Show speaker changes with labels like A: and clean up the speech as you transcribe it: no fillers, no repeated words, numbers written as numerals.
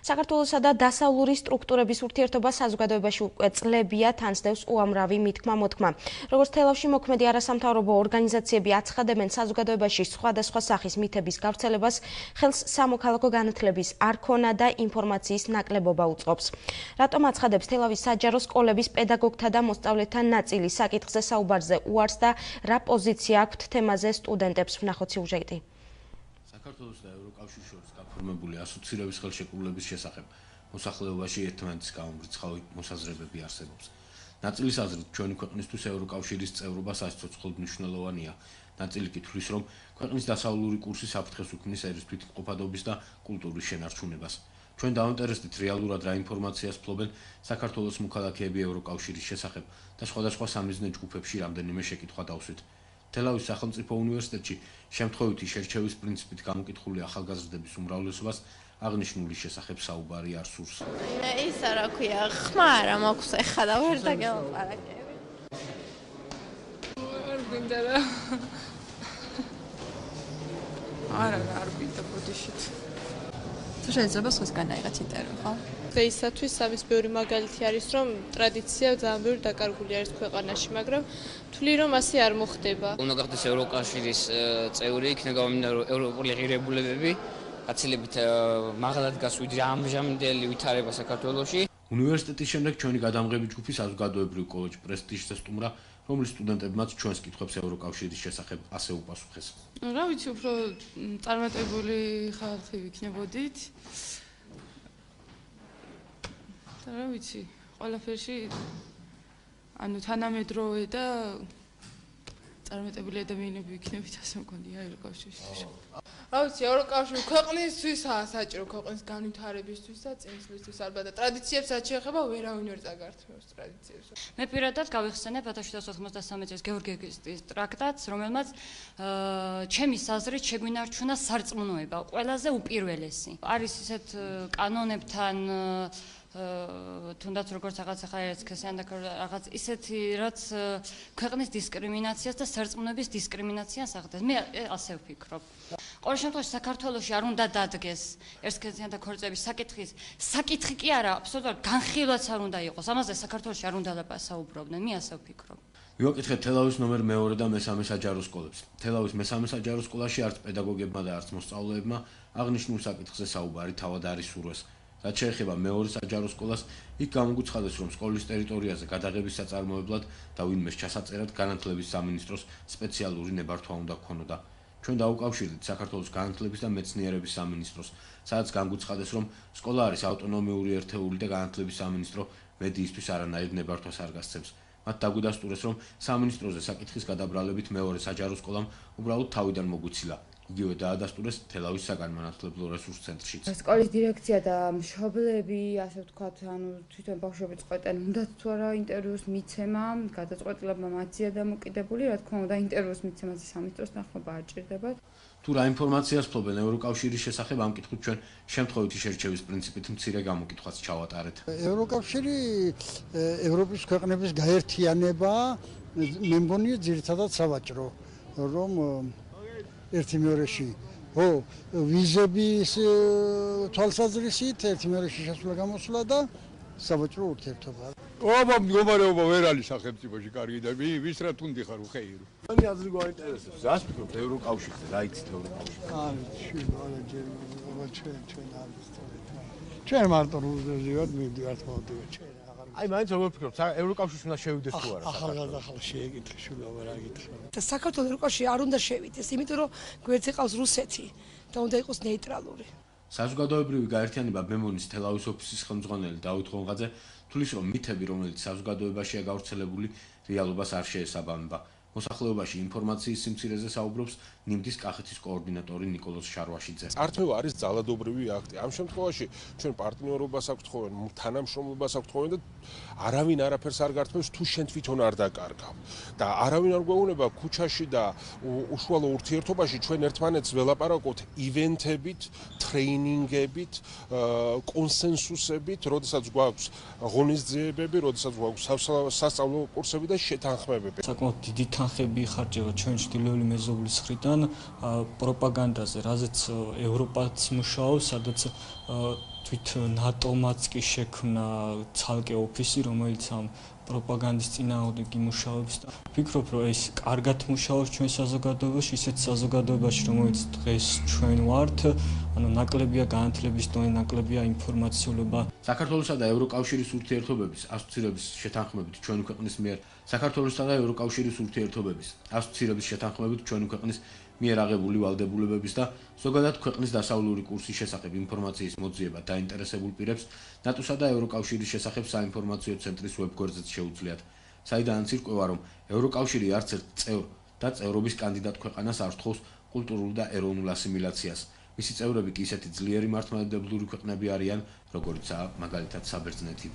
A: საქართველოსა და დასავლური სტრუქტურების ურთიერთობა საზოგადოებაში უკვე წლებია თანსდევს უამრავი მითქმა-მოთქმა. Როგორც თელავში მოქმედი არასამთავრობო ორგანიზაციები აცხადებენ, საზოგადოებაში სხვადასხვა სახის მითების გავრცელებას ხელს სამოქალაქო განათლების არქონა და ინფორმაციის ნაკლებობა უწყობს. Რატომ აცხადებს თელავის საჯარო სკოლების პედაგოგთა და მოსწავლეთა ნაწილი საკითხზე საუბარზე უარს და რა პოზიცია აქვთ თემაზე სტუდენტებს? ვნახოთ სიუჟეტი.
B: საქართველოს და ევროკავშირის შორის გაფორმებული ასოცირების ხელშეკრულების შესახებ მოსახლეობაში ერთმანეთის გაუმრიცხავი მოსაზრებები არსებობს. ნაწილის აზრით, ჩვენი ქვეყნისთვის ევროკავშირის წევრობა სასიცოცხლოდ მნიშვნელოვანია. ნაწილი კი თვლის, რომ ქვეყნის დასავლური კურსი საფრთხეს უქმნის ერის თვითმყოფადობის და კულტურის შენარჩუნებას. ჩვენ დავინტერესდით რეალურად რა ინფორმაციას ფლობენ საქართველოს მოქალაქეები ევროკავშირის შესახებ და სხვადასხვა სამიზნე ჯგუფებში რამდენიმე შეკითხვა დავსვით. თელავის სახელმწიფო უნივერსიტეტში შემთხვევითი შერჩევის პრინციპით გამოკითხული ახალგაზრდების უმრავლესობას აღნიშნული შესახებ საუბარი არ სურს.
C: ისა რა ქვია, ხმა არა მაქვს ეხლა და ვერ დაგელაპარაკები.
D: არ გინდა რა. არ ვიდა ბოდიშით.
E: თუ შეიძლება სხვისგან აიღეთ ინტერვიუ, ხო?
F: დღეისათვის ამის ბევრი მაგალითი არის, რომ ტრადიცია ძალიან ბევრი დაკარგული არის ქვეყანაში, მაგრამ თვლი რომ ასე არ მოხდება.
G: უნდა გახდეს ევროკავშირის წევრი, იქნება გამომდინარე ევროპული ღირებულებები, გაცილებით მაღლად დგას ვიდრე ამჟამინდელი ვითარება საქართველოში.
B: უნივერსიტეტის შემდეგ ჩვენი გადამღები ჯგუფი საზოგადოებრივ კოლეჯ პრესტიჟზე სტუმრა, რომლის სტუდენტებმაც ჩვენს კითხვებს ევროკავშირის შესახებ ასე უპასუხეს.
D: რა ვიცი, უფრო წარმატებული ხალხი ვიქნებოდით. და რა ვიცი, ყველაფერში ანუ თანამედროვე და წარმატებული ადამიანები ვიქნებით, ასე მგონია ევროკავშირისთვის.
F: რა ვიცი, ევროკავშირი ქვეყნისთვისაა საჭირო, ქვეყნის განვითარებისთვის და წინსვლისთვის ალბათ და ტრადიციებს რაც შეეხება ვერავინ ვერ წაგართმევს ტრადიციებს.
E: მე პირადად გავიხსენებ 1793 წლის გეორგიევის ტრაქტატს, რომელმაც ჩემის აზრით შეგვინარჩუნა სარწმუნოება, ყველაზე უპირველესი. არის ისეთ კანონებთან თუნდაც როგორც რაღაც ახლა ერისქესიან და რაღაც ისეთი რაც ქვეყნის დისკრიმინაციას და სარწმუნოების დისკრიმინაციას ახდენს. მე ასე ვფიქრობ. ყოველ შემთხვევაში საქართველოში არ უნდა დადგეს ერისქესიან და ქორწების საკითხი კი არა, აბსოლუტურად განხილვაც არ უნდა იყოს. ამაზე საქართველოში არ უნდა საუბრობდნენ. მე ასე ვფიქრობ.
B: ვიუკითხეთ თელავის ნომერ მეორე და მესამე საჯარო სკოლებს. თელავის მესამე საჯარო სკოლაში არც პედაგოგებმა და არც მოსწავლეებმა აღნიშნულ საკითხზე საუბარი თავად არ ისურვეს. რაც შეეხება მეორე საჯარო სკოლას, იქ გამოგვიცხადეს, რომ სკოლის ტერიტორიაზე გადაღების საწარმოებლად და ვინმეს ჩასაწერად განათლების სამინისტროს სპეციალური ნებართვა უნდა ქონოდა. ჩვენ დაუკავშირდით საქართველოს განათლების და მეცნიერების სამინისტროს, სადაც გამოგვიცხადეს, რომ სკოლა არის ავტონომიური ერთეული და განათლების სამინისტრო მედიისთვის არანაირ ნებართვას არ გასცემს. მათ დაგვიდასტურეს, რომ სამინისტროზე საკითხის გადაბრალებით მეორე საჯარო სკოლამ უბრალოდ თავიდან მოგვიცილა. იგივე დაადასტურეს თელავის საგანმანათლებლო რესურს ცენტრშიც.
H: სკოლის დირექცია და მშობლები, ასე ვთქვათ, ანუ თვითონ ბავშვები წყვეტენ, უნდათ თუ არა ინტერვიუს მიცემა, გადაწყვეტილებმა მათზეა დამოკიდებული, რა თქმა უნდა, ინტერვიუს მიცემას სამინისტროს ნახმობა არ ჭირდებათ.
B: თუ რა ინფორმაციას ფლობენ ევროკავშირის შესახებ, ამ კითხვით ჩვენ შემთხვევითი შერჩევის პრინციპით მცირე გამოკითხვას ჩავატარეთ.
I: ევროკავშირი ევროპის ქვეყნების გაერთიანება, მე მგონია ძირითადად სავაჭრო, რომ ერთი მეორეში ვიზების თვალსაზრისით ერთი მეორეში შესვლა გამოსვლა და სავაჭრო ურთიერთობა.
J: აბა მდგომარეობა ვერ არის სახელმწიფოში კარგი და ვის რა თუნდი ხარ უხეირო. მანი აზრი გვაინტერესებს. რას ფიქრობთ ევროკავშირზე? რა იცით ევროკავშირზე? ჩვენ არ ვიცით. ჩვენ მარტო რუსეთიდან მივდივართ მოდივართ ჩვენ. აი მაინც როგორ ფიქრობთ ევროკავშირში უნდა შევიდეს თუ არა? ახალ შეეკითხე შულობა რა გითხრა.
K: და საქართველოს ევროკავშირში არ უნდა შევიდეს, იმიტომ რომ გვერდზე ყავს რუსეთი და უნდა იყოს ნეიტრალური.
B: საზოგადოებრივი გაერთიანება მემონის თელავის ოფისის ხელმძღვანელი დავით ღონღაძე თulis რომ მითები, რომელიც საზოგადოებაშია გავრცელებული, რეალობას არ შეესაბამება. მოსახლეობაში ინფორმაციის სიმცირეზე საუბრობს ნიმდის კახეთის კოორდინატორი ნიკოლოზ შარვაშიძე.
J: ართმევა არის ძალადობრივი აქტი. ამ შემთხვევაში ჩვენ პარტნიორობას აქვთ ხოვენ, თანამშრომლობას აქვთ ხოვენ და არავინ არაფერს არ გართმევს თუ შენ თვითონ არ დაკარგავ. და არავინ არ გვეუბნება ქუჩაში და უშუალო ურთიერთობაში ჩვენ ერთმანეთს ველაპარაკოთ ივენთებით, ტრეინინგებით, კონსენსუსებით, როდესაც გვაქვს ღონისძიებები, როდესაც გვაქვს სასწავლო კურსები და შეთანხმებები.
L: საკმაოდ დიდი თანხები იხარჯება ჩვენ ჩრდილოური მეზობლის მხრიდან პროპაგანდაზე, რაზეც ევროპაც მუშაობს, სადაც თვით ნატომაც კი შექმნა ცალკე ოფისი, რომელიც ამ პროპაგანდის წინააღმდეგ იმუშავებს და ვფიქრობ, რომ ეს კარგად მუშაობს ჩვენ საზოგადოებაში, ისეთ საზოგადოებაში, რომელიც დღეს ჩვენ ვართ, ანუ ნაკლებია განათლების დონე, ნაკლებია ინფორმაციულობა.
B: საქართველოსა და ევროკავშირის ურთიერთობების ასოცირების შეთანხმებით ჩვენი ქვეყნის მიერ საქართველოსა და ევროკავშირის ურთიერთობების ასოცირების შეთანხმებით ჩვენი ქვეყნის მიერ აღებული ვალდებულებების და ზოგადად ქვეყნის დასავლური კურსის შესახებ ინფორმაციის მოძიება დაინტერესებულ პირებს ნატოსა და ევროკავშირის შესახებ საინფორმაციო ცენტრის ვებგვერდზეც შეუძლიათ. საიდანაც ირკვევა, რომ ევროკავშირი არც ერთ წევრ და წევრობის კანდიდატ ქვეყანას არ თხოვს კულტურულ და ეროვნულ ასიმილაციას. მისი წევრები კი ისეთი ძლიერი მართლმადიდებლური ქვეყნები არიან, როგორიცაა მაგალითად საბერძნეთი.